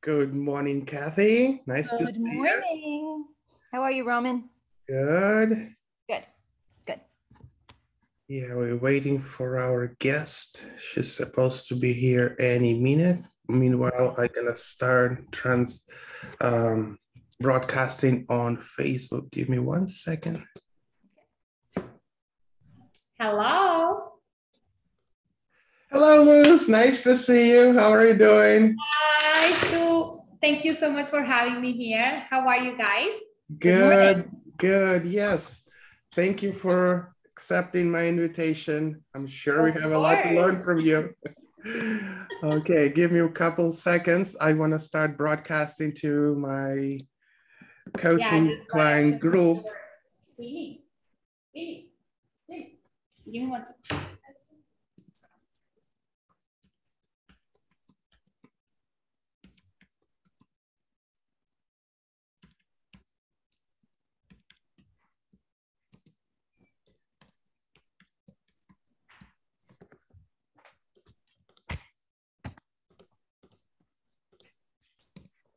Good morning, Kathy. Nice to see Good morning. How are you, Roman? you. Good. Good, good. Yeah, we're waiting for our guest. She's supposed to be here any minute. Meanwhile, I'm gonna start broadcasting on Facebook. Give me 1 second. Hello. Hello, Luz. Nice to see you. How are you doing? Hi, Sue. Thank you so much for having me here. How are you guys? Good, good. Yes. Thank you for accepting my invitation. I'm sure we have a lot to learn from you. Okay, give me a couple seconds. I want to start broadcasting to my coaching client group. Give me 1 second.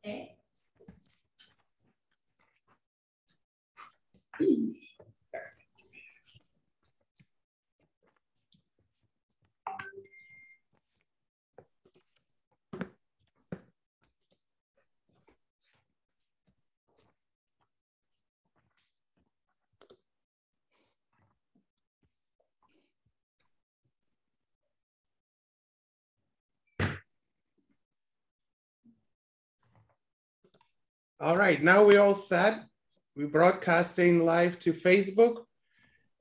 Okay. All right, now we all set. We're broadcasting live to Facebook,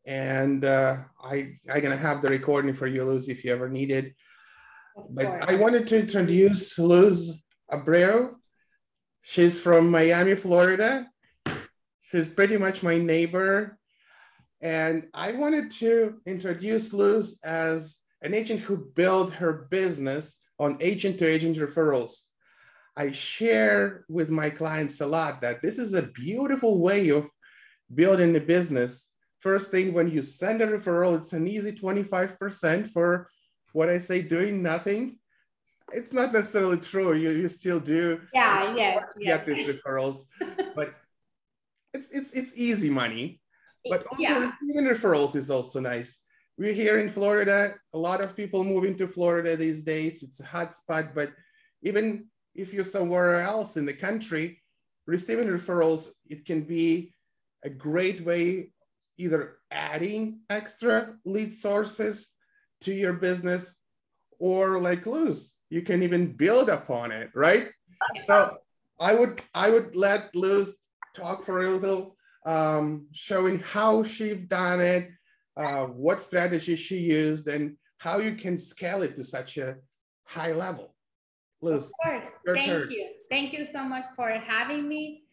and I'm gonna have the recording for you, Luz, if you ever need it. But I wanted to introduce Luz Abreu. She's from Miami, Florida. She's pretty much my neighbor. And I wanted to introduce Luz as an agent who built her business on agent-to-agent referrals. I share with my clients a lot that this is a beautiful way of building a business. First thing, when you send a referral, it's an easy 25% for what I say, doing nothing. It's not necessarily true. You still do get these referrals, but it's easy money. But also receiving referrals is also nice. We're here in Florida. A lot of people moving to Florida these days. It's a hot spot, but even if you're somewhere else in the country, receiving referrals, it can be a great way, either adding extra lead sources to your business, or like Luz, you can even build upon it, right? So I would let Luz talk for a little, showing how she's done it, what strategy she used, and how you can scale it to such a high level. Luz, of course. Thank you so much for having me.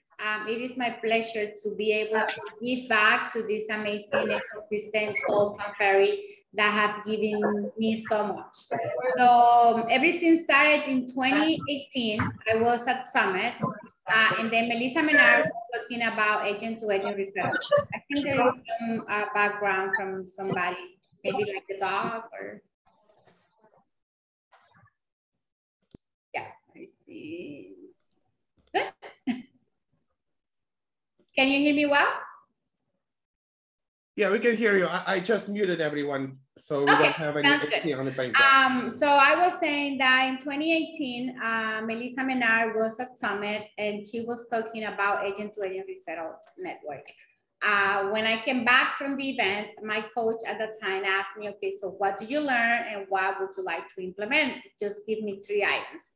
It is my pleasure to be able to give back to this amazing ecosystem called Tom Ferry that have given me so much. So everything started in 2018. I was at Summit, and then Melissa Menard was talking about agent-to-agent referral. I think there is some background from somebody, maybe like the dog or. Yeah, I see. Good. Can you hear me well? Yeah, we can hear you. I just muted everyone, so we don't have any on the background. So I was saying that in 2018, Melissa Menard was at Summit, and she was talking about agent-to-agent referral network. When I came back from the event, my coach at the time asked me, okay, so what did you learn and what would you like to implement? Just give me 3 items.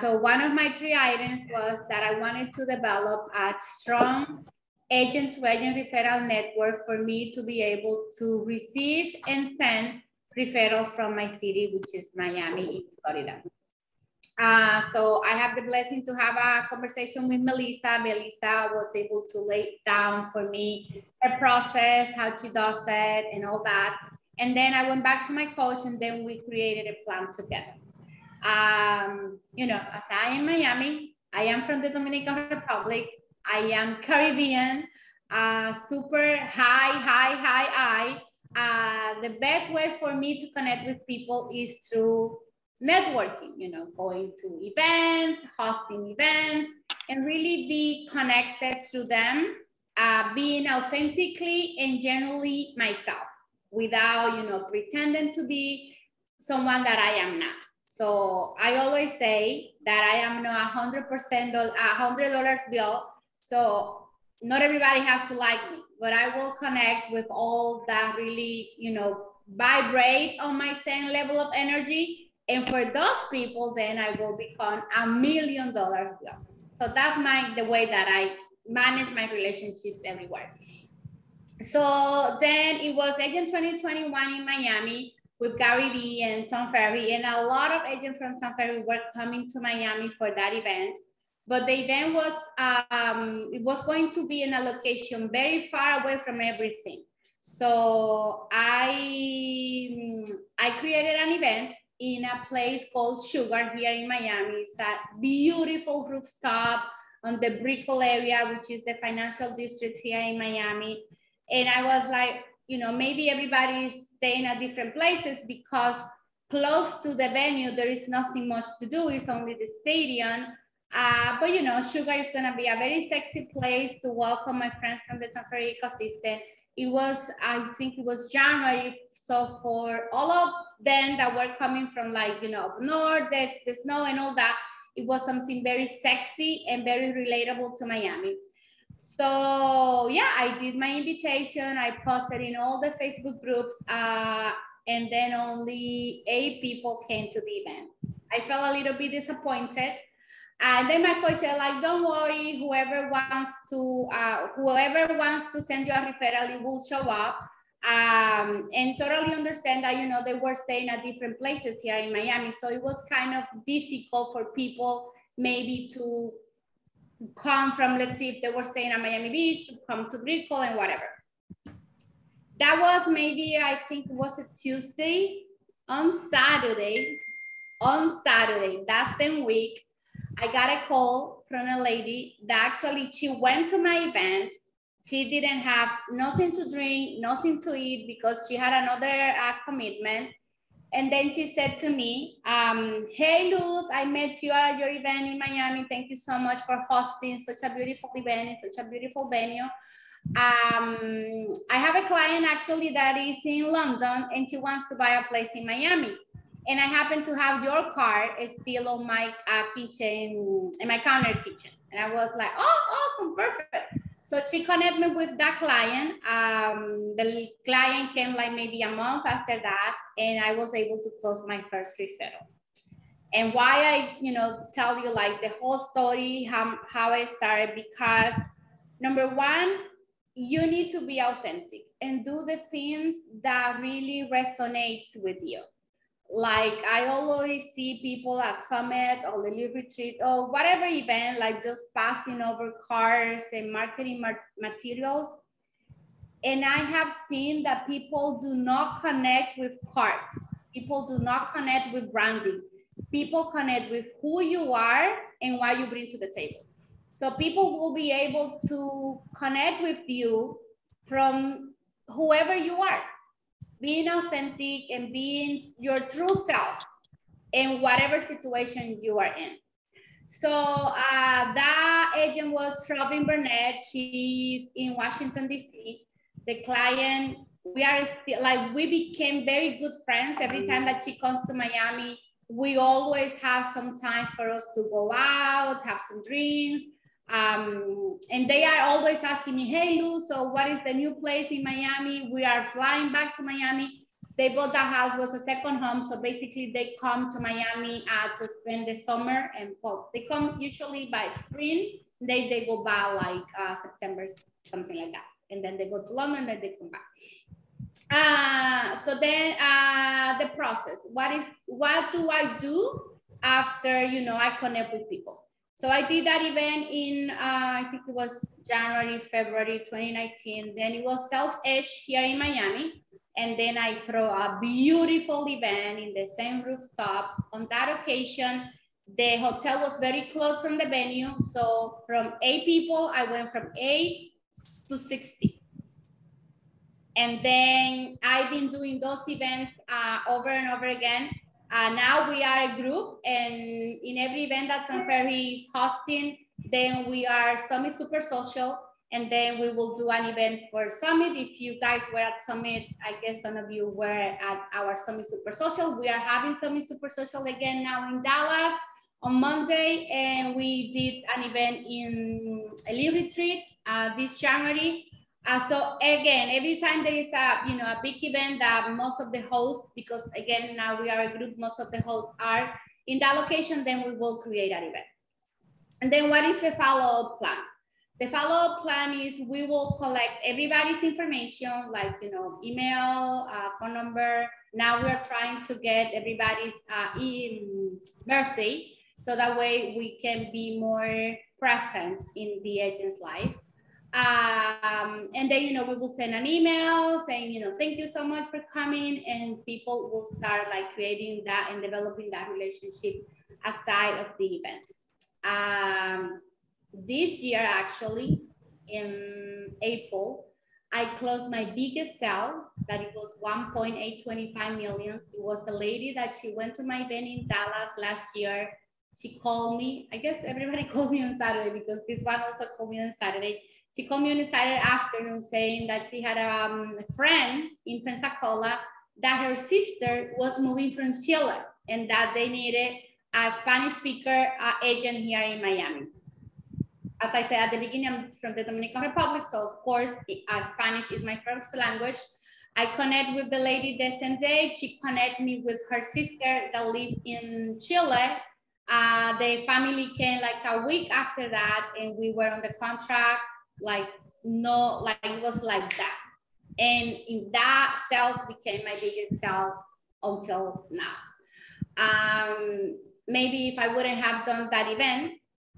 So one of my 3 items was that I wanted to develop a strong agent-to-agent referral network for me to be able to receive and send referral from my city, which is Miami in Florida. So I have the blessing to have a conversation with Melissa. Melissa was able to lay down for me her process, how she does it, and all that. And then I went back to my coach, and then we created a plan together. You know, as I am Miami, I am from the Dominican Republic. I am Caribbean, super high. The best way for me to connect with people is through networking, you know, going to events, hosting events, and really be connected to them, being authentically and genuinely myself without, you know, pretending to be someone that I am not. So I always say that I am not 100% $100 bill. So not everybody has to like me, but I will connect with all that really, you know, vibrate on my same level of energy. And for those people, then I will become $1 million bill. So that's the way that I manage my relationships everywhere. So then it was Agent 2021 in Miami with Gary Vee and Tom Ferry, and a lot of agents from Tom Ferry were coming to Miami for that event. But they then was, it was going to be in a location very far away from everything. So I created an event in a place called Sugar here in Miami. It's a beautiful rooftop on the Brickell area, which is the financial district here in Miami. And I was like, you know, maybe everybody is staying at different places because close to the venue, there is nothing much to do. It's only the stadium. But, you know, Sugar is going to be a very sexy place to welcome my friends from the Tom Ferry ecosystem. It was, I think it was January. So for all of them that were coming from like, you know, up north, the snow and all that, it was something very sexy and very relatable to Miami. So yeah, I did my invitation. I posted in all the Facebook groups, and then only 8 people came to the event. I felt a little bit disappointed. And then my coach said, like, don't worry, whoever wants to send you a referral, it will show up. And totally understand that, you know, they were staying at different places here in Miami. So it was kind of difficult for people maybe to come from, let's see, if they were staying at Miami Beach, to come to Brickell and whatever. That was maybe, I think it was a Tuesday. On Saturday, that same week, I got a call from a lady that actually, she went to my event. She didn't have nothing to drink, nothing to eat because she had another commitment. And then she said to me, hey, Luz, I met you at your event in Miami. Thank you so much for hosting such a beautiful event in such a beautiful venue. I have a client actually that is in London and she wants to buy a place in Miami. And I happen to have your card still on my kitchen, in my counter kitchen. And I was like, oh, awesome, perfect. So she connected me with that client. The client came like maybe a month after that, and I was able to close my first referral. And why I, you know, tell you like the whole story, how I started, because number one, you need to be authentic and do the things that really resonates with you. Like I always see people at Summit or Lily Retreat or whatever event, like just passing over cars and marketing materials. And I have seen that people do not connect with cards. People do not connect with branding. People connect with who you are and what you bring to the table. So people will be able to connect with you from whoever you are. Being authentic and being your true self in whatever situation you are in. So that agent was Robin Burnett. She's in Washington, D.C. The client, we are still, like, we became very good friends. Every time that she comes to Miami, we always have some time for us to go out, have some drinks. And they are always asking me, hey, Luz, so what is the new place in Miami? We are flying back to Miami. They bought that house, was a second home. So basically they come to Miami to spend the summer, and well, they come usually by spring. They go by like September, something like that. And then they go to London, then they come back. So then the process, what do I do after, you know, I connect with people? So I did that event in, I think it was January, February 2019. Then it was South Edge here in Miami. And then I throw a beautiful event in the same rooftop. On that occasion, the hotel was very close from the venue. So from 8 people, I went from 8 to 60. And then I've been doing those events over and over again. Now we are a group, and in every event that Tom Ferry is hosting, then we are Summit Super Social, and then we will do an event for Summit. If you guys were at Summit, I guess some of you were at our Summit Super Social. We are having Summit Super Social again now in Dallas on Monday, and we did an event in a Elite Retreat this January. So again, every time there is a big event that most of the hosts, because again, now we are a group, most of the hosts are in that location, then we will create an event. And then what is the follow-up plan? The follow-up plan is we will collect everybody's information, like, email, phone number. Now we're trying to get everybody's birthday, so that way we can be more present in the agent's life. And then, we will send an email saying, thank you so much for coming, and people will start like creating that and developing that relationship aside of the event. This year, actually, in April, I closed my biggest sale, that it was 1.825 million. It was a lady that she went to my event in Dallas last year. She called me. I guess everybody called me on Saturday, because this one also called me on Saturday. She called me on a Saturday afternoon saying that she had a friend in Pensacola, that her sister was moving from Chile, and that they needed a Spanish speaker agent here in Miami. As I said at the beginning, I'm from the Dominican Republic, so of course, Spanish is my first language. I connect with the lady the same day. She connected me with her sister that lived in Chile. The family came like a week after that, and we were on the contract. It was like that. And in that sales became my biggest sale until now. Maybe if I wouldn't have done that event,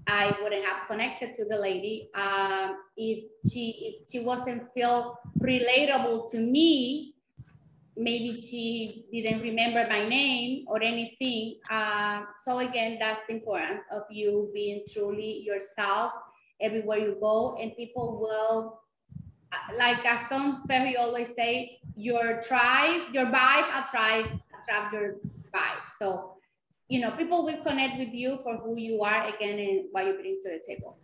I wouldn't have connected to the lady. If she wasn't feel relatable to me, maybe she didn't remember my name or anything. So again, that's the importance of you being truly yourself everywhere you go, and people will, like as Tom Ferry always say, your vibe attract your vibe. So, people will connect with you for who you are, again, and what you bring to the table.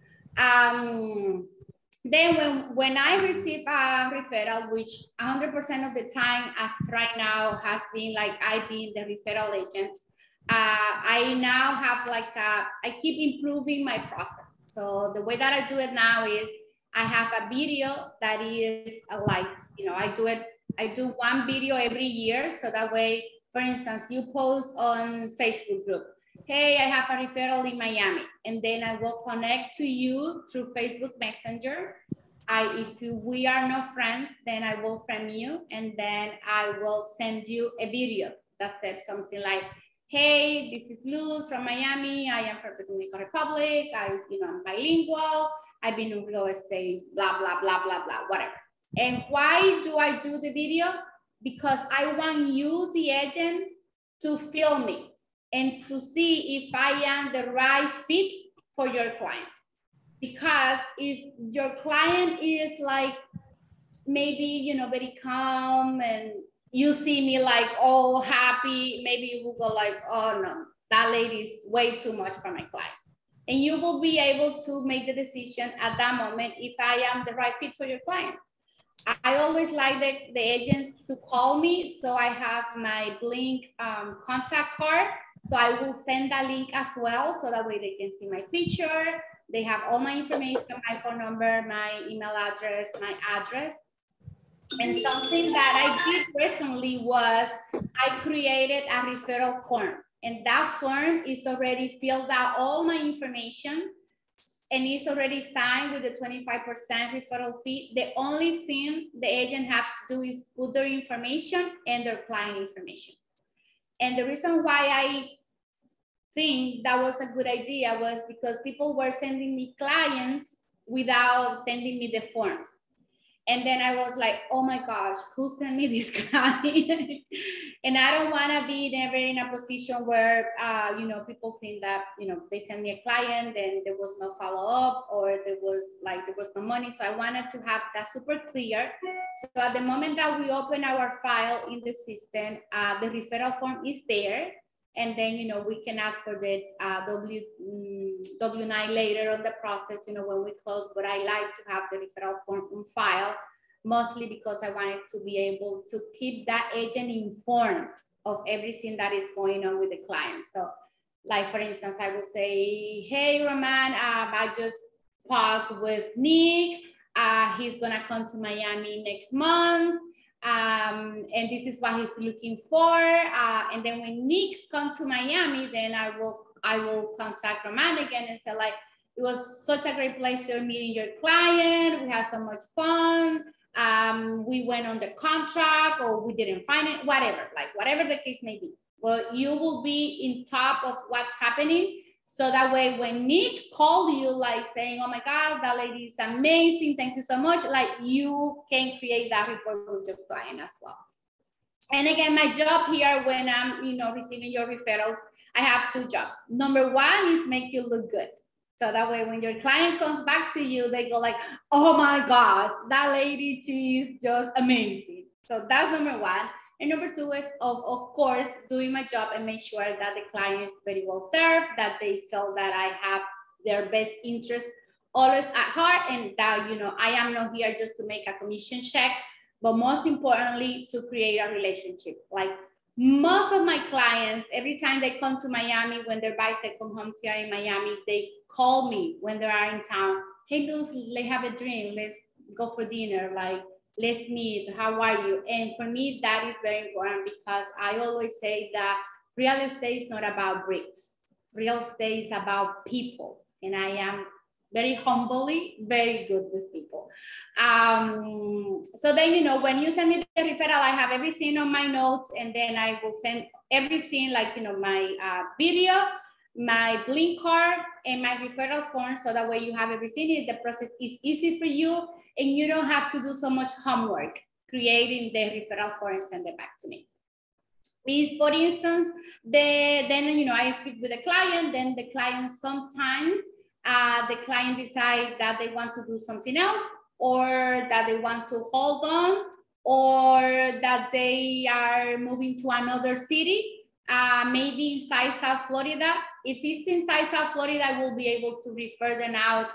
Then when I receive a referral, which 100% of the time, as right now, has been like I've been the referral agent, I now have I keep improving my process. So the way that I do it now is I have a video that is I do one video every year. So that way, for instance, you post on Facebook group, hey, I have a referral in Miami, and then I will connect to you through Facebook Messenger. If we are not friends, then I will friend you, and then I will send you a video that says something like, hey, this is Luz from Miami. I am from the Dominican Republic. I'm bilingual. I've been in real estate, blah, blah, blah, blah, blah, whatever. And why do I do the video? Because I want you, the agent, to feel me and to see if I am the right fit for your client. Because if your client is like, maybe, very calm, and you see me like all happy, maybe you will go like, oh no, that lady is way too much for my client. And you will be able to make the decision at that moment if I am the right fit for your client. I always like the agents to call me, so I have my Blink contact card. So I will send that link as well, so that way they can see my picture. They have all my information, my phone number, my email address, my address. And something that I did recently was I created a referral form, and that form is already filled out all my information, and it's already signed with the 25% referral fee. The only thing the agent has to do is put their information and their client information. And the reason why I think that was a good idea was because people were sending me clients without sending me the forms. And then I was like, oh my gosh, who sent me this client? And I don't want to be never in a position where, people think that, they send me a client and there was no follow-up, or there was no money. So I wanted to have that super clear. So at the moment that we open our file in the system, the referral form is there. And then, you know, we can ask for the W-9 later on the process, you know, when we close, but I like to have the referral form on file, mostly because I wanted to be able to keep that agent informed of everything that is going on with the client. So like, for instance, I would say, hey, Roman, I just talked with Nick. He's gonna come to Miami next month. And this is what he's looking for. And then when Nick comes to Miami, then I will contact Roman again and say, like, it was such a great pleasure meeting your client. We had so much fun. We went on the contract, or we didn't find it, whatever, like whatever the case may be. Well, you will be in top of what's happening. So that way, when Nick called you, like saying, oh my God, that lady is amazing, thank you so much, like you can create that report with your client as well. And again, my job here when I'm, you know, receiving your referrals, I have two jobs. Number one is make you look good. So that way, when your client comes back to you, they go like, oh my gosh, that lady, she is just amazing. So that's number one. And number two is, of course, doing my job and make sure that the client is very well served, that they feel that I have their best interest always at heart, and that, you know, I am not here just to make a commission check, but most importantly, to create a relationship. Like most of my clients, every time they come to Miami, when their bicycle homes here in Miami, they call me when they are in town. Hey, Luz, let's have a drink. Let's go for dinner. Like, let's meet, how are you? And for me, that is very important, because I always say that real estate is not about bricks. Real estate is about people. And I am very humbly, very good with people. So then, you know, when you send me the referral, I have everything on my notes, and then I will send everything, like, you know, my video, my Blink card, and my referral form. So that way you have everything. The process is easy for you, and you don't have to do so much homework creating the referral form and send it back to me. Is, for instance, then, you know, I speak with the client, then the client sometimes, the client decide that they want to do something else, or that they want to hold on, or that they are moving to another city, maybe inside South Florida. If it's inside South Florida, I will be able to refer them out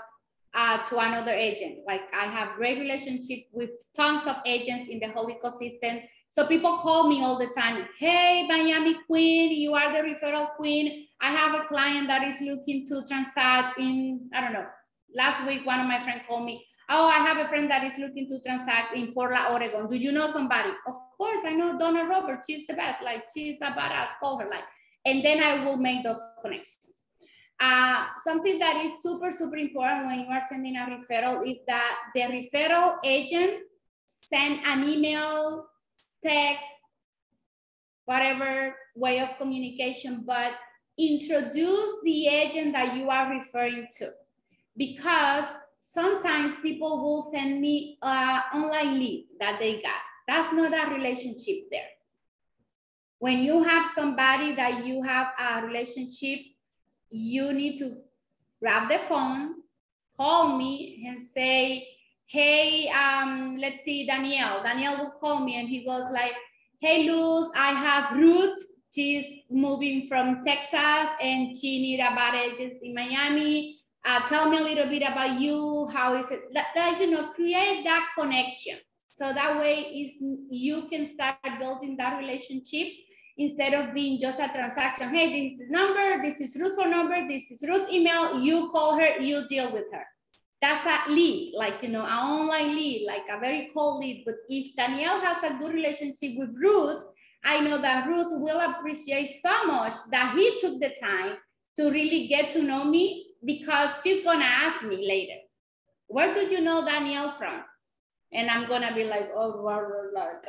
to another agent. Like, I have great relationship with tons of agents in the whole ecosystem. So people call me all the time. Hey, Miami Queen, you are the referral queen. I have a client that is looking to transact in, I don't know, last week, one of my friends called me. Oh, I have a friend that is looking to transact in Portland, Oregon. Do you know somebody? Of course, I know Donna Roberts. She's the best. Like, she's a badass. Call her. Like, and then I will make those connections. Something that is super, super important when you are sending a referral is that the referral agent send an email, text, whatever way of communication, but introduce the agent that you are referring to, because sometimes people will send me an online lead that they got. That's not a relationship there. When you have somebody that you have a relationship, you need to grab the phone, call me and say, hey, let's see, Danielle. Danielle will call me and he goes like, hey, Luz, I have Ruth. She's moving from Texas and she needs a bad agent in Miami. Tell me a little bit about you. How is it? That, you know, create that connection. So that way you can start building that relationship instead of being just a transaction. Hey, this is the number, this is Ruth's phone number, this is Ruth's email, you call her, you deal with her. That's a lead, like, you know, an online lead, like a very cold lead. But if Danielle has a good relationship with Ruth, I know that Ruth will appreciate so much that he took the time to really get to know me, because she's gonna ask me later, where did you know Danielle from? And I'm gonna be like, oh, like,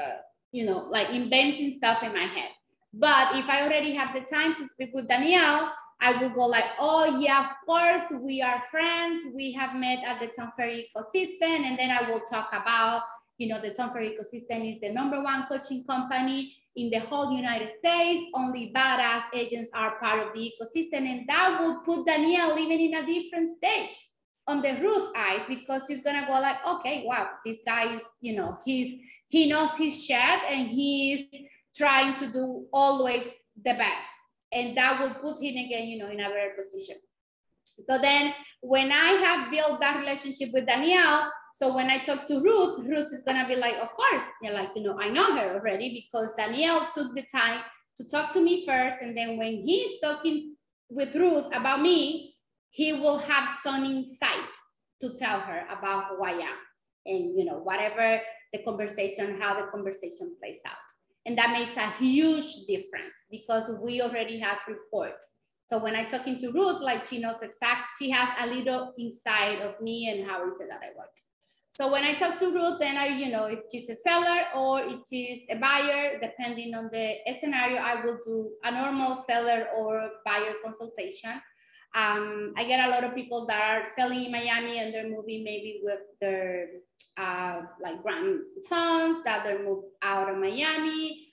you know, like inventing stuff in my head. But if I already have the time to speak with Danielle, I will go like, oh yeah, of course, we are friends. We have met at the Tom Ferry ecosystem. And then I will talk about, you know, the Tom Ferry ecosystem is the #1 coaching company in the whole United States. Only badass agents are part of the ecosystem. And that will put Danielle even in a different stage on the Ruth eyes, because she's gonna go like, okay, wow, this guy is, you know, he knows his shit and he's trying to do always the best. and that will put him again, you know, in a better position. So then when I have built that relationship with Danielle, so when I talk to Ruth, Ruth is gonna be like, of course, you're like, you know, I know her already because Danielle took the time to talk to me first. And then when he's talking with Ruth about me, he will have some insight to tell her about who I am and, you know, whatever the conversation, how the conversation plays out. And that makes a huge difference because we already have reports. So when I'm talking to Ruth, like she knows she has a little insight of me and how is it that I work. So when I talk to Ruth, then I, you know, if she's a seller or if she's a buyer, depending on the scenario, I will do a normal seller or buyer consultation. I get a lot of people that are selling in Miami and they're moving maybe with their like grandsons that they're moved out of Miami.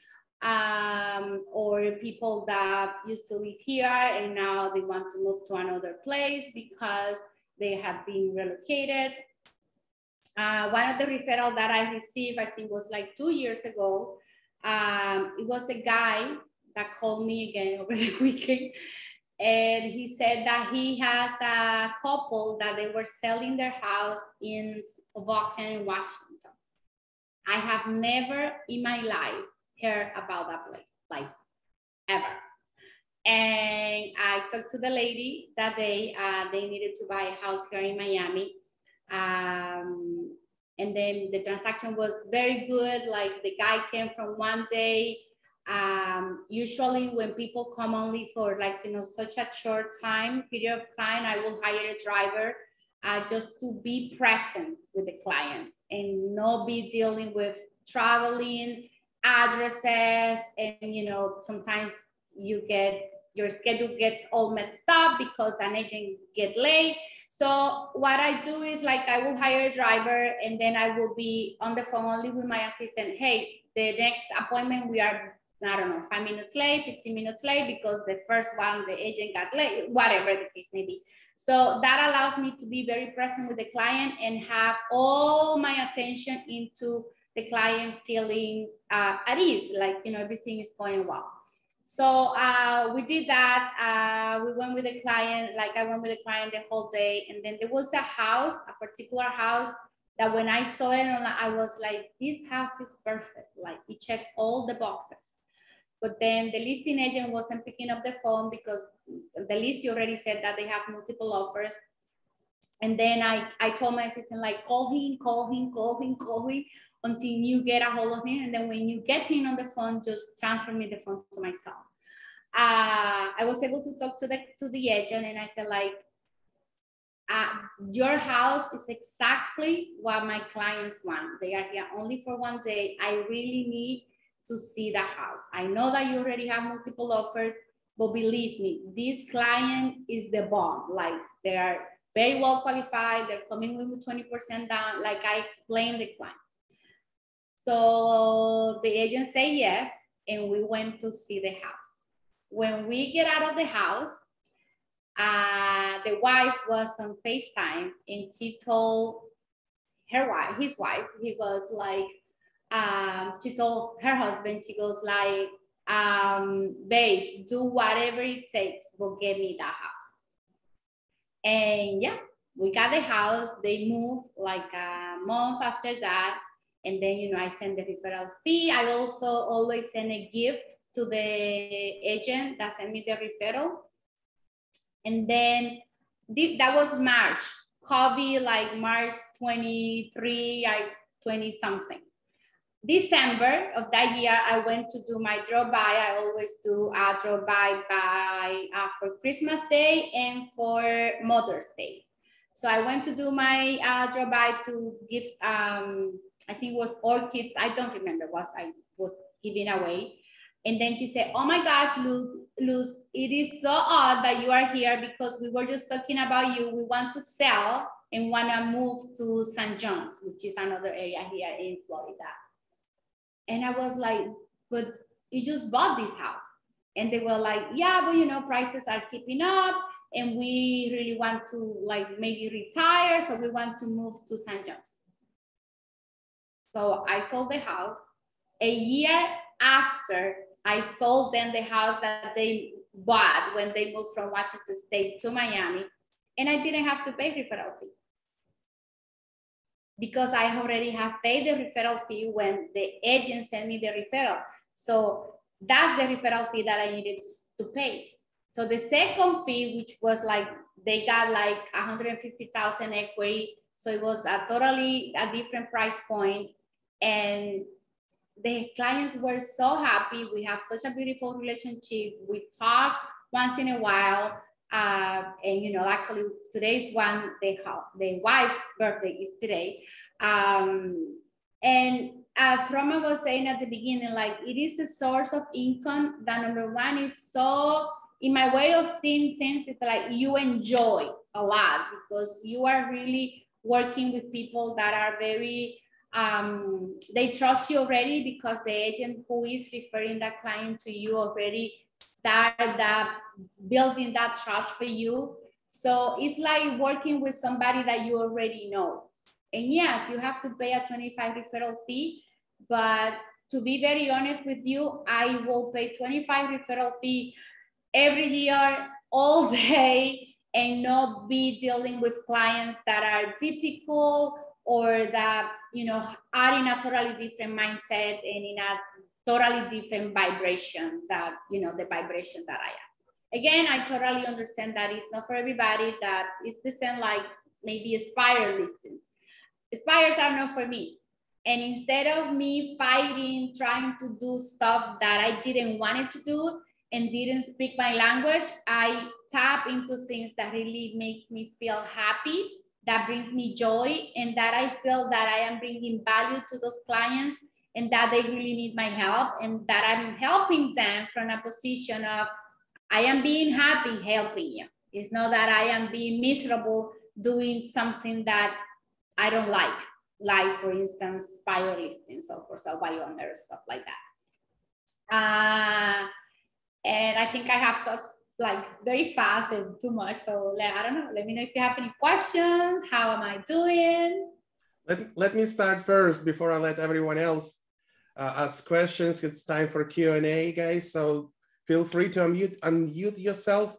Or people that used to live here and now they want to move to another place because they have been relocated. One of the referrals that I received, I think was like 2 years ago. It was a guy that called me again over the weekend. And he said that he has a couple that they were selling their house in Spokane, Washington. I have never in my life heard about that place, like ever. And I talked to the lady that day. They needed to buy a house here in Miami. And then the transaction was very good. Like the guy came from one day. Usually when people come only for like, you know, such a short period of time, I will hire a driver just to be present with the client and not be dealing with traveling, addresses, and, you know, sometimes your schedule gets all messed up because an agent get late. So what I do is like, I will hire a driver and then I will be on the phone only with my assistant. Hey, the next appointment, we are, I don't know, 5 minutes late, 15 minutes late because the first one, the agent got late, whatever the case may be. So that allows me to be very present with the client and have all my attention into the client feeling at ease, like, you know, everything is going well. So we did that. We went with the client, like I went with the client the whole day. And then there was a house, a particular house that when I saw it, I was like, this house is perfect. Like it checks all the boxes. But then the listing agent wasn't picking up the phone because the listing already said that they have multiple offers. And then I told my assistant, like, call him until you get a hold of him. And then when you get him on the phone, just transfer me the phone to myself. I was able to talk to the agent and I said, like, your house is exactly what my clients want. They are here only for one day. I really need to see the house. I know that you already have multiple offers, but believe me, this client is the bomb. Like they are very well qualified. They're coming with 20% down, like I explained the client. So the agent said yes, and we went to see the house. When we get out of the house, the wife was on FaceTime and she told his wife, he was like, she told her husband, she goes like, babe, do whatever it takes, but get me that house. And yeah, we got the house. They moved like a month after that. And then, you know, I send the referral fee. I also always send a gift to the agent that sent me the referral. And then that was March, COVID, like March 23, 20 something. December of that year, I went to do my drop-by. I always do a drop-by for Christmas Day and for Mother's Day. So I went to do my drop-by to give, I think it was orchids. I don't remember what I was giving away. And then she said, oh my gosh, Luz, it is so odd that you are here because we were just talking about you. We want to sell and want to move to St. John's, which is another area here in Florida. And I was like, but you just bought this house. And they were like, yeah, but you know, prices are keeping up and we really want to like maybe retire. So we want to move to St. John's. So I sold the house. A year after I sold them the house that they bought when they moved from Washington State to Miami, and I didn't have to pay referral fee because I already have paid the referral fee when the agent sent me the referral. So that's the referral fee that I needed to pay. So the second fee, which was like, they got like 150,000 equity. So it was a totally a different price point. And the clients were so happy. We have such a beautiful relationship. We talk once in a while. And you know, actually today's one, the wife's birthday is today. And as Roman was saying at the beginning, like it is a source of income that number one is so, in my way of seeing things, it's like you enjoy a lot because you are really working with people that are very, they trust you already because the agent who is referring that client to you already started that building that trust for you. So it's like working with somebody that you already know. And yes, you have to pay a 25 referral fee, but to be very honest with you, I will pay 25 referral fee every year, all day, and not be dealing with clients that are difficult or that, you know, are in a totally different mindset and in a totally different vibration that, you know, the vibration that I am. Again, I totally understand that it's not for everybody, that it's the same like maybe Aspire listings. Aspires are not for me. And instead of me fighting, trying to do stuff that I didn't want it to do and didn't speak my language, I tap into things that really makes me feel happy, that brings me joy, and that I feel that I am bringing value to those clients and that they really need my help, and that I'm helping them from a position of, I am being happy helping you. It's not that I am being miserable doing something that I don't like for instance, fire listings or for somebody on there, stuff like that. And I think I have talked like very fast and too much. So I don't know, let me know if you have any questions. How am I doing? Let me start first before I let everyone else ask questions. It's time for Q&A, guys. So feel free to unmute yourself.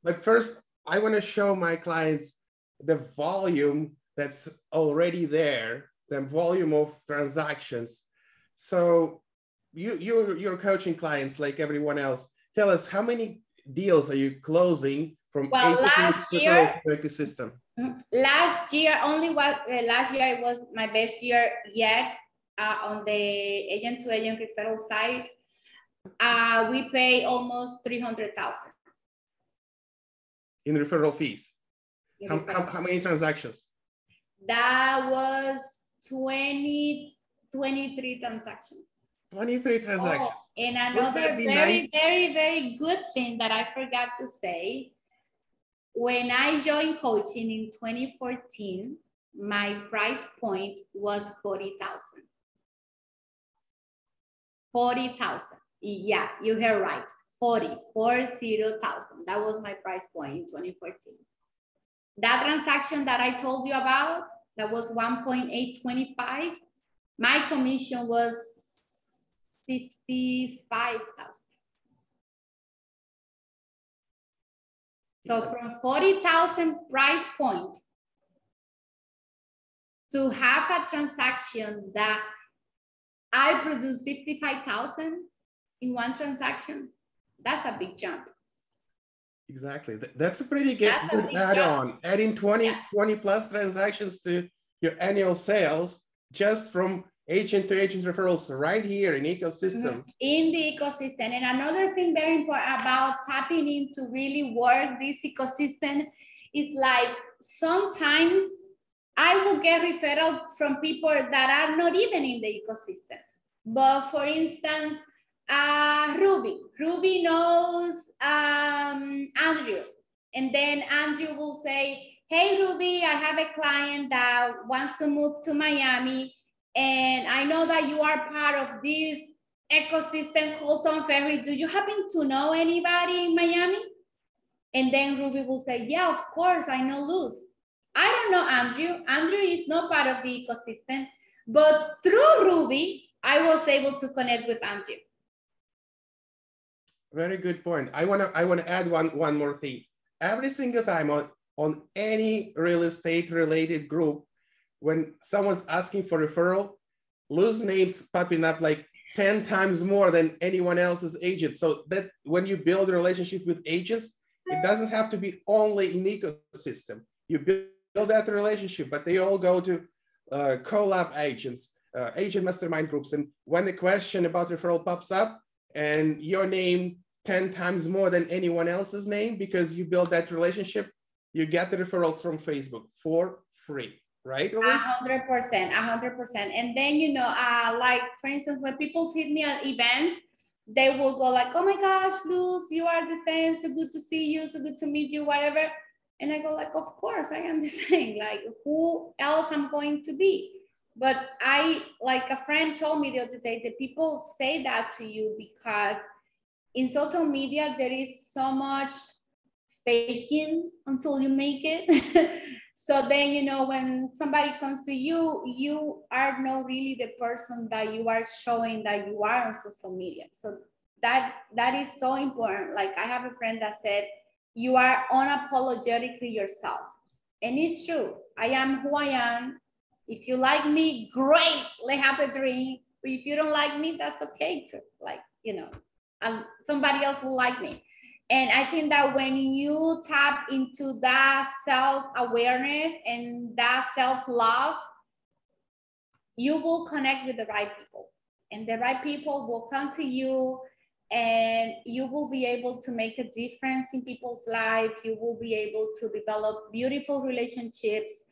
But first, I want to show my clients the volume that's already there, the volume of transactions. So you're coaching clients like everyone else. Tell us, how many deals are you closing from last year, ecosystem? Last year it was my best year yet on the agent-to-agent referral side. We pay almost 300,000 in referral fees. How many transactions? That was 23 transactions. 23 transactions. Oh, and another very good thing that I forgot to say, when I joined coaching in 2014, my price point was 40,000. 40,000. Yeah, you heard right. 40,000. That was my price point in 2014. That transaction that I told you about, that was 1.825. My commission was 55,000. So from 40,000 price point to have a transaction that I produced 55,000 in one transaction, that's a big jump. Exactly. That's a pretty good add-on. Adding 20 plus transactions to your annual sales just from agent-to-agent referrals right here in ecosystem. In the ecosystem. And another thing very important about tapping in to really work this ecosystem is like sometimes I will get referrals from people that are not even in the ecosystem. But for instance, Ruby knows Andrew. And then Andrew will say, hey, Ruby, I have a client that wants to move to Miami. And I know that you are part of this ecosystem called Tom Ferry. Do you happen to know anybody in Miami? And then Ruby will say, yeah, of course, I know Luz. I don't know Andrew. Andrew is not part of the ecosystem. But through Ruby, I was able to connect with Andrew. Very good point. I wanna add one more thing. Every single time on any real estate related group, when someone's asking for referral, Luz names popping up like 10 times more than anyone else's agent. So that when you build a relationship with agents, it doesn't have to be only in ecosystem. You build that relationship, but they all go to collab agents, agent mastermind groups. And when the question about referral pops up and your name 10 times more than anyone else's name, because you build that relationship, you get the referrals from Facebook for free. Right, Elise? 100%, 100%. And then, you know, like for instance, when people see me at events, they will go like, oh my gosh, Luz, you are the same, so good to see you, so good to meet you, whatever. And I go like, of course, I am the same. Like, who else I'm going to be? But like a friend told me the other day that people say that to you because in social media, there is so much faking until you make it. So then, you know, when somebody comes to you, you are not really the person that you are showing that you are on social media. So that is so important. Like I have a friend that said, you are unapologetically yourself. And it's true. I am who I am. If you like me, great, let's have a drink. But if you don't like me, that's okay too. Like, you know, somebody else will like me. And I think that when you tap into that self-awareness and that self-love, you will connect with the right people. And the right people will come to you and you will be able to make a difference in people's lives. You will be able to develop beautiful relationships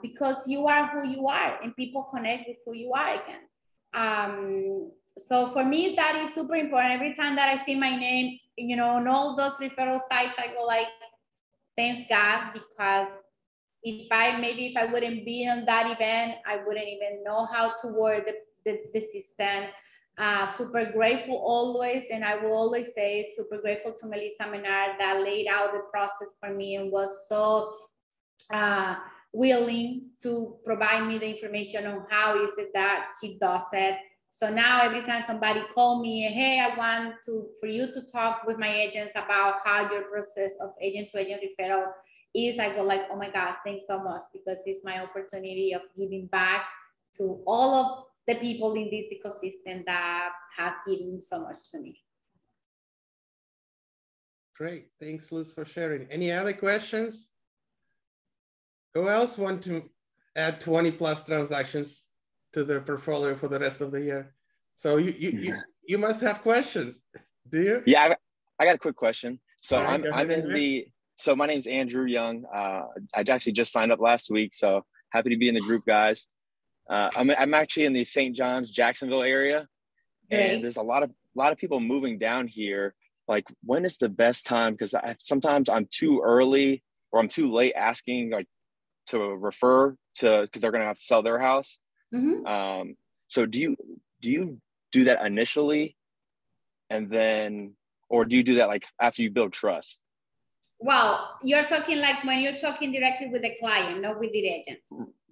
because you are who you are and people connect with who you are again. So for me, that is super important. Every time that I see my name, you know, on all those referral sites, I go like, thanks God, because if I wouldn't be on that event, I wouldn't even know how to work the system. Super grateful always. And I will always say super grateful to Melissa Menard that laid out the process for me and was so willing to provide me the information on how is it that she does it. So now every time somebody call me, hey, I want for you to talk with my agents about how your process of agent-to-agent referral is, I go like, oh my gosh, thanks so much, because it's my opportunity of giving back to all of the people in this ecosystem that have given so much to me. Great, thanks Luz for sharing. Any other questions? Who else want to add 20 plus transactions to their portfolio for the rest of the year? So you must have questions, do you? Yeah, I got a quick question. So Right, I'm in so my name's Andrew Young. I actually just signed up last week, so happy to be in the group, guys. I'm actually in the St. John's, Jacksonville area, and there's a lot of people moving down here. Like, when is the best time? Because sometimes I'm too early or I'm too late asking like to refer to, because they're gonna have to sell their house. Mm-hmm. So do you do that initially, and then, or do you do that like after you build trust? Well, you're talking like when you're talking directly with the client, not with the agent.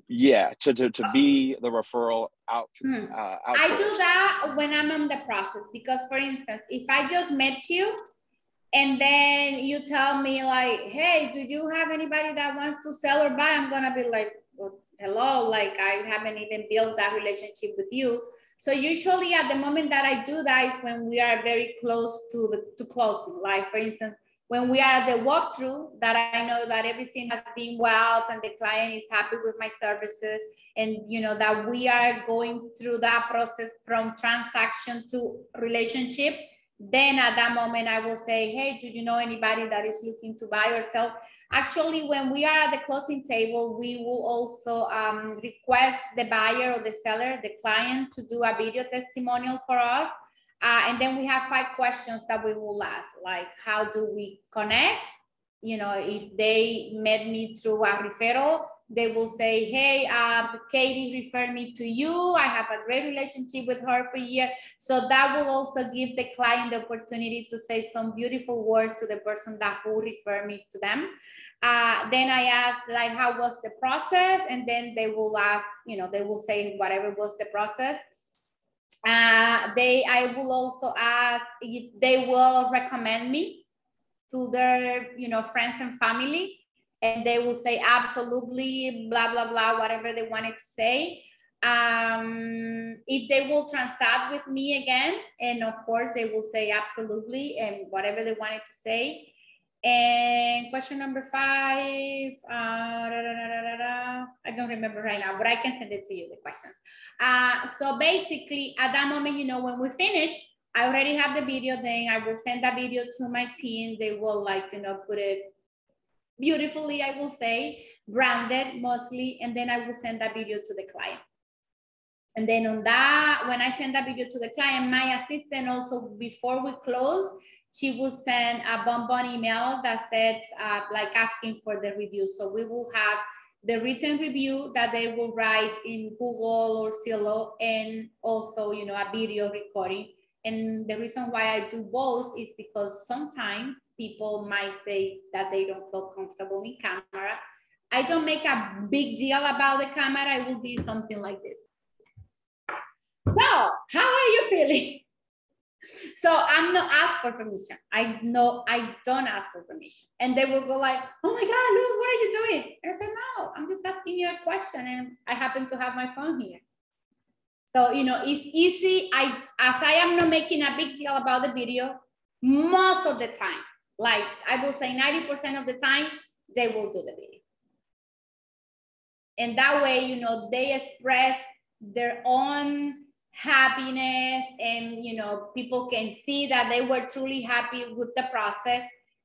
Yeah, to be the referral out. I do that when I'm on the process, because for instance, if I just met you and then you tell me like, hey, do you have anybody that wants to sell or buy? I'm gonna be like, well, hello, like I haven't even built that relationship with you. So usually at the moment that I do that is when we are very close to closing. Like for instance, when we are at the walkthrough, that I know that everything has been well and the client is happy with my services, and you know that we are going through that process from transaction to relationship, then at that moment I will say, hey, do you know anybody that is looking to buy or sell? Actually, when we are at the closing table, we will also request the buyer or the seller, the client, to do a video testimonial for us. And then we have 5 questions that we will ask, like how do we connect? You know, if they met me through a referral, they will say, hey, Katie referred me to you. I have a great relationship with her for a year. So that will also give the client the opportunity to say some beautiful words to the person that who referred me to them. Then I asked, like, how was the process? And then they will ask, you know, they will say whatever was the process. I will also ask if they will recommend me to their, you know, friends and family, and they will say absolutely, blah, blah, blah, whatever they wanted to say. If they will transact with me again, and of course they will say absolutely and whatever they wanted to say. And question number 5, I don't remember right now, but I can send it to you, the questions. So basically at that moment, you know, when we finish, I already have the video, then I will send that video to my team. They will, like, you know, put it beautifully, I will say, branded mostly, and then I will send that video to the client. And then on that, when I send that video to the client, my assistant also, before we close, she will send a bonbon email that says, like, asking for the review. So we will have the written review that they will write in Google or Zillow, and also, you know, a video recording. And the reason why I do both is because sometimes people might say that they don't feel comfortable in camera. I don't make a big deal about the camera. It will be something like this. So, how are you feeling? So I'm not asked for permission. I know I don't ask for permission. And they will go like, oh my God, Luz, what are you doing? I said, no, I'm just asking you a question, and I happen to have my phone here. So, you know, it's easy. As I am not making a big deal about the video, most of the time, like I will say 90% of the time, they will do the video. And that way, you know, they express their own happiness, and, you know, people can see that they were truly happy with the process.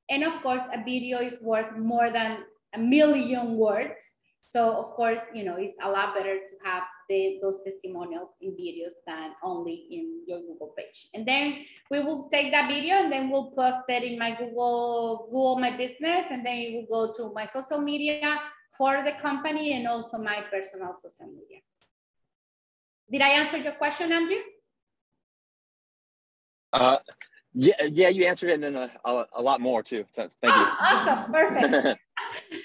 And of course, a video is worth more than 1,000,000 words. So of course, you know, it's a lot better to have those testimonials in videos than only in your Google page. And then we will take that video and then we'll post it in my Google My Business, and then it will go to my social media for the company and also my personal social media. Did I answer your question, Andrew? Yeah, you answered it, and then a lot more too. So, thank you. Awesome, perfect.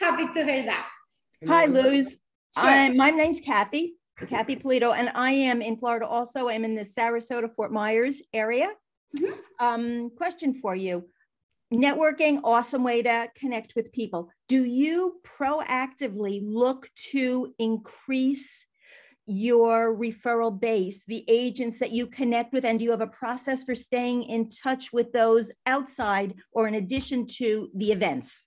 Happy to hear that. Hi, Luz. Sure. My name's Kathy Polito, and I am in Florida also. I'm in the Sarasota, Fort Myers area. Mm-hmm. Question for you. Networking, awesome way to connect with people. Do you proactively look to increase your referral base, the agents that you connect with, and do you have a process for staying in touch with those outside or in addition to the events?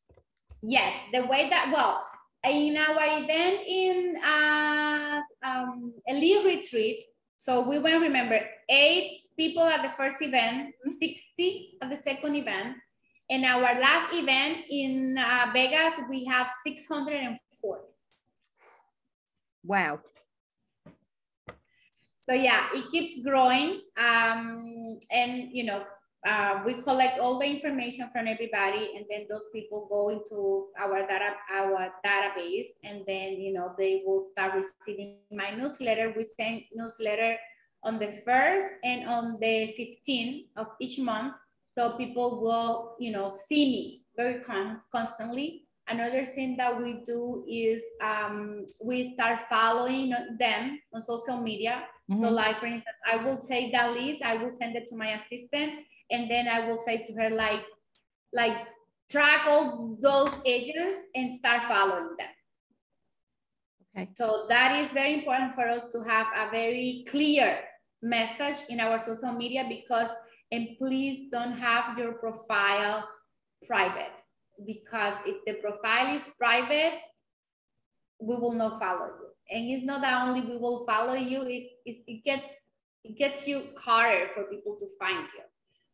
Yes, the way that, well, in our event in Elite Retreat, so we went, remember, 8 people at the first event, 60 at the second event. And our last event in Vegas, we have 604. Wow. So yeah, it keeps growing. And, you know, we collect all the information from everybody, and then those people go into our database, and then, you know, they will start receiving my newsletter. We send newsletter on the 1st and on the 15th of each month. So people will, you know, see me very constantly. Another thing that we do is we start following them on social media. Mm-hmm. So like, for instance, I will take that list, I will send it to my assistant, and then I will say to her, like track all those agents and start following them. Okay. So that is very important for us to have a very clear message in our social media, because, and please don't have your profile private, because if the profile is private, we will not follow you. And it's not that only we will follow you, it gets you harder for people to find you.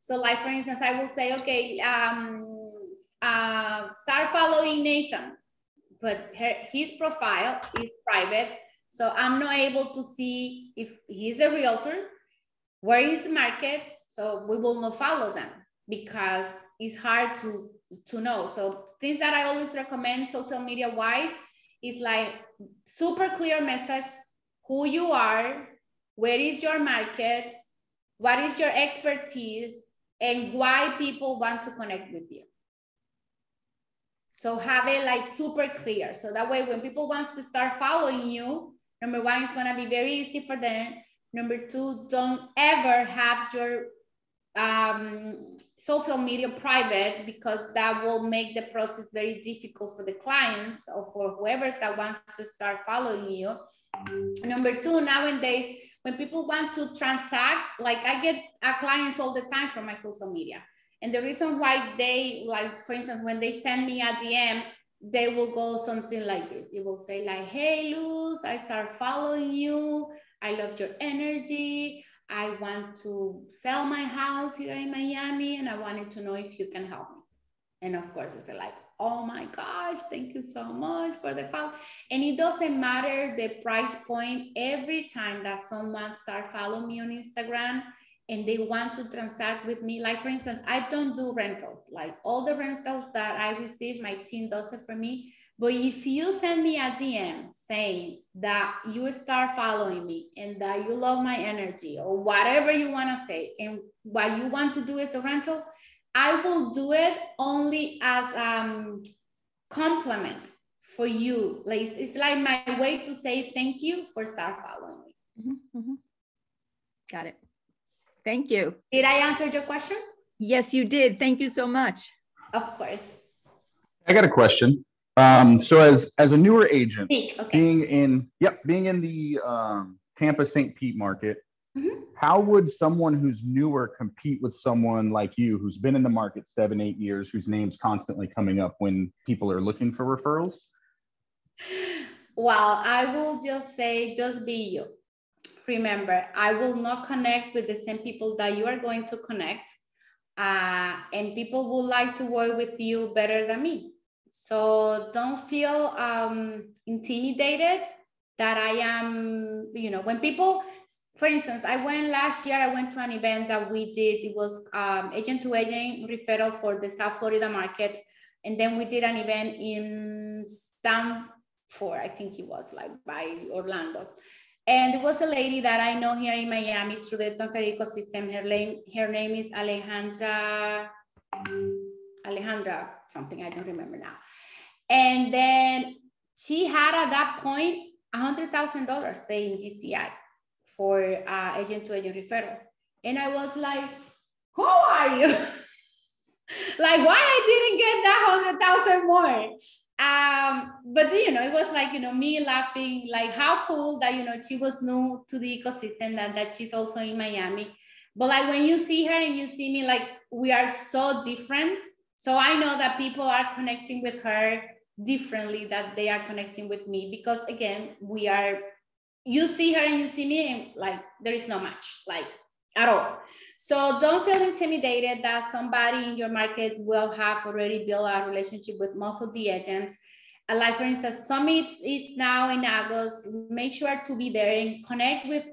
So like, for instance, I will say, okay, start following Nathan, but his profile is private. So I'm not able to see if he's a realtor, where is the market. So we will not follow them because it's hard to know. So things that I always recommend social media wise is like super clear message, who you are, where is your market, what is your expertise, and why people want to connect with you. So have it like super clear. So that way when people want to start following you, number one, it's gonna be very easy for them. Number two, don't ever have your social media private, because that will make the process very difficult for the clients or for whoever that wants to start following you. Number two, nowadays, when people want to transact, like I get clients all the time from my social media. And the reason why they, like, for instance, when they send me a DM, they will go something like this. It will say like, hey, Luz, I start following you. I love your energy. I want to sell my house here in Miami, and I wanted to know if you can help me. And of course, I said like, oh my gosh, thank you so much for the follow. And it doesn't matter the price point. Every time that someone starts following me on Instagram and they want to transact with me, like for instance, I don't do rentals. Like all the rentals that I receive, my team does it for me. But if you send me a DM saying that you start following me and that you love my energy or whatever you want to say, and what you want to do is a rental, I will do it only as compliment for you. Like it's like my way to say thank you for start following me. Mm-hmm, mm-hmm. Got it. Thank you. Did I answer your question? Yes, you did. Thank you so much. Of course. I got a question. So as a newer agent, okay. being in the Tampa St. Pete market, mm-hmm. How would someone who's newer compete with someone like you who's been in the market 7-8 years, whose name's constantly coming up when people are looking for referrals? Well, I will just say, just be you. Remember, I will not connect with the same people that you are going to connect. And people would like to work with you better than me. So don't feel intimidated that I am, when people, for instance, last year, I went to an event that we did. It was agent to agent referral for the South Florida market. And then we did an event in Stanford, I think it was like by Orlando. And it was a lady that I know here in Miami through the Tom Ferry ecosystem. Her name is Alejandra, something I don't remember now. And then she had at that point $100,000 paid in GCI for agent to agent referral. And I was like, who are you? Like, why I didn't get that 100,000 more? But it was like, me laughing, like how cool that, she was new to the ecosystem and that she's also in Miami. But like when you see her and you see me, like we are so different. So I know that people are connecting with her differently that they are connecting with me, because again, you see her and you see me and like, there is no match, like at all. So don't feel intimidated that somebody in your market will have already built a relationship with most of the agents. Like for instance, Summit is now in August. Make sure to be there and connect with,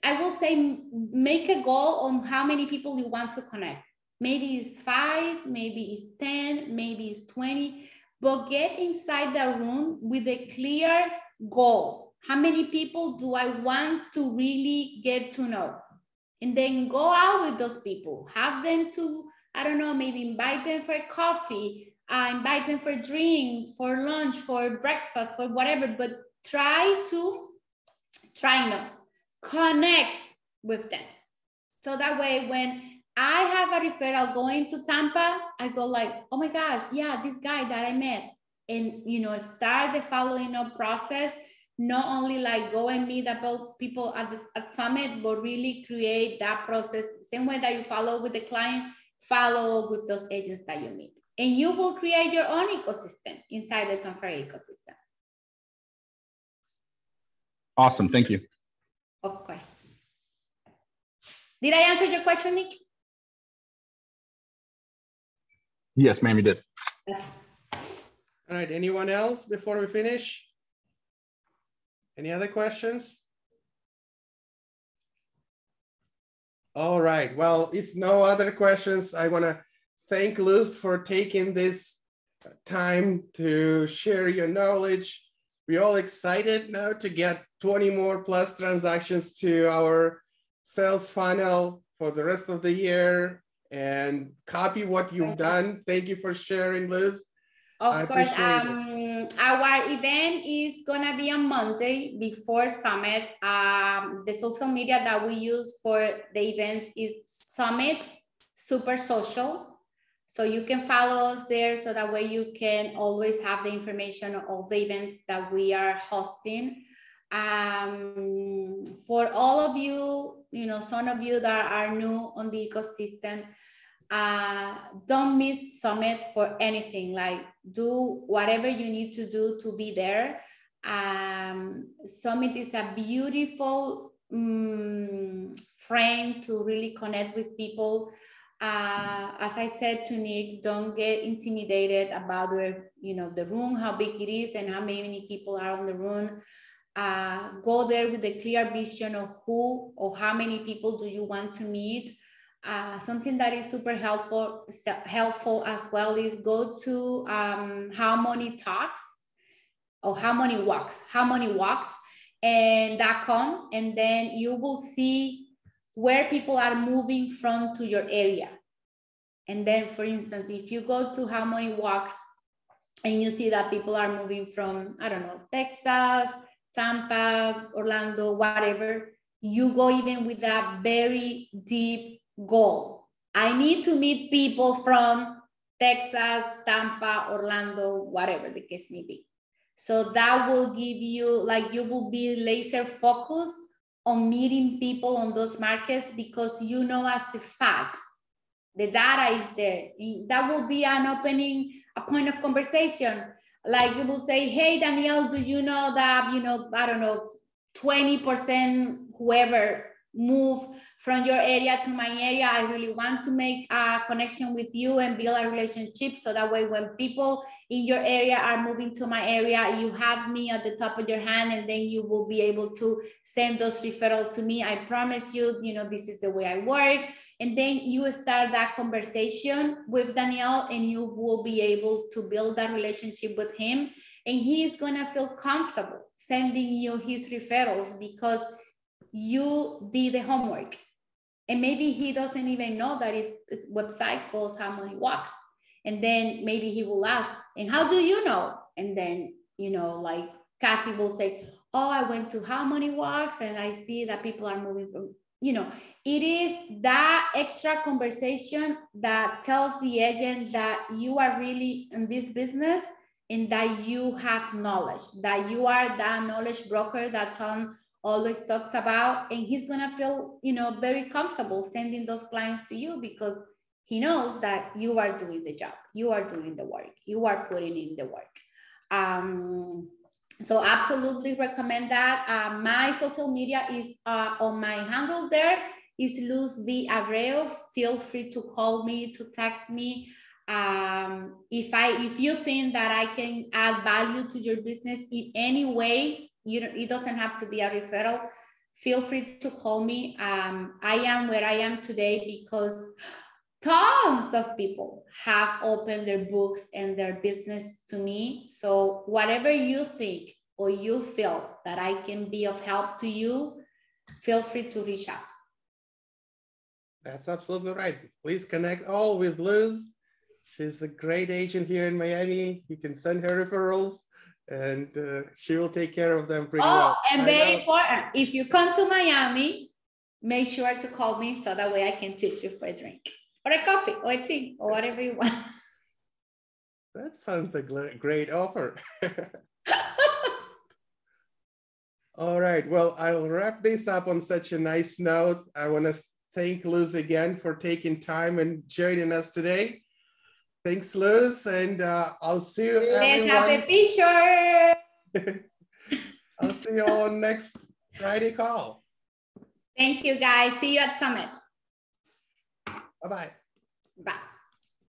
I will say, make a goal on how many people you want to connect. Maybe it's 5, maybe it's 10, maybe it's 20, but get inside the room with a clear goal. How many people do I want to really get to know? And then go out with those people, have them to, I don't know, maybe invite them for coffee, invite them for a drink, for lunch, for breakfast, for whatever, but connect with them. So that way, when I have a referral going to Tampa, I go like, oh my gosh, yeah, this guy that I met, and start the following up process. Not only like go and meet about people at Summit, but really create that process. Same way that you follow with the client, follow with those agents that you meet. And you will create your own ecosystem inside the Tom Ferry ecosystem. Awesome, thank you. Of course. Did I answer your question, Nick? Yes, ma'am, you did. Okay. All right, anyone else before we finish? Any other questions? All right, well, if no other questions, I wanna thank Luz for taking this time to share your knowledge. We're all excited now to get 20 more plus transactions to our sales funnel for the rest of the year and copy what you've done. Thank you for sharing, Luz. Of course, our event is gonna be on Monday before Summit. The social media that we use for the events is Summit Super Social. So you can follow us there so that way you can always have the information of the events that we are hosting. For all of you, some of you that are new on the ecosystem, don't miss Summit for anything. Like, do whatever you need to do to be there. Summit is a beautiful frame to really connect with people. As I said to Nick, don't get intimidated about the room, how big it is and how many people are on the room. Go there with a clear vision of who or how many people do you want to meet. Something that is super helpful as well is go to how many talks or how many walks and .com, and then you will see where people are moving from to your area. And then, for instance, if you go to how many walks and you see that people are moving from, I don't know, Texas, Tampa, Orlando, whatever, you go even with a very deep goal. I need to meet people from Texas, Tampa, Orlando, whatever the case may be. So that will give you, like, you will be laser focused on meeting people on those markets, because as a fact, the data is there. That will be a point of conversation. Like, you will say, hey, Danielle, do you know that, I don't know, 20% whoever move from your area to my area. I really want to make a connection with you and build a relationship. So that way, when people in your area are moving to my area, you have me at the top of your hand, and then you will be able to send those referrals to me. I promise you, this is the way I work. And then you start that conversation with Danielle, and you will be able to build that relationship with him. And he is going to feel comfortable sending you his referrals because you did the homework. And maybe he doesn't even know that his website calls How Many Walks. And then maybe he will ask, and how do you know? And then, like Kathy will say, oh, I went to How Many Walks and I see that people are moving from, it is that extra conversation that tells the agent that you are really in this business and that you have knowledge, that you are that knowledge broker that Tom always talks about. And he's going to feel, very comfortable sending those clients to you because he knows that you are doing the job, you are doing the work, you are putting in the work. So absolutely recommend that. My social media is on my handle there is Luz Abreu. Feel free to call me, to text me. If you think that I can add value to your business in any way, it doesn't have to be a referral. Feel free to call me. I am where I am today because tons of people have opened their books and their business to me. So whatever you think or you feel that I can be of help to you, feel free to reach out. That's absolutely right. Please connect all with Luz. She's a great agent here in Miami. You can send her referrals and she will take care of them pretty well. And very important, if you come to Miami, make sure to call me so that way I can treat you for a drink or a coffee or a tea or whatever you want. That sounds like a great offer. All right, well, I'll wrap this up on such a nice note. I want to thank Luz again for taking time and joining us today. Thanks, Luz, and I'll see you. Let's have a picture. I'll see you all on next Friday call. Thank you, guys. See you at Summit. Bye-bye. Bye.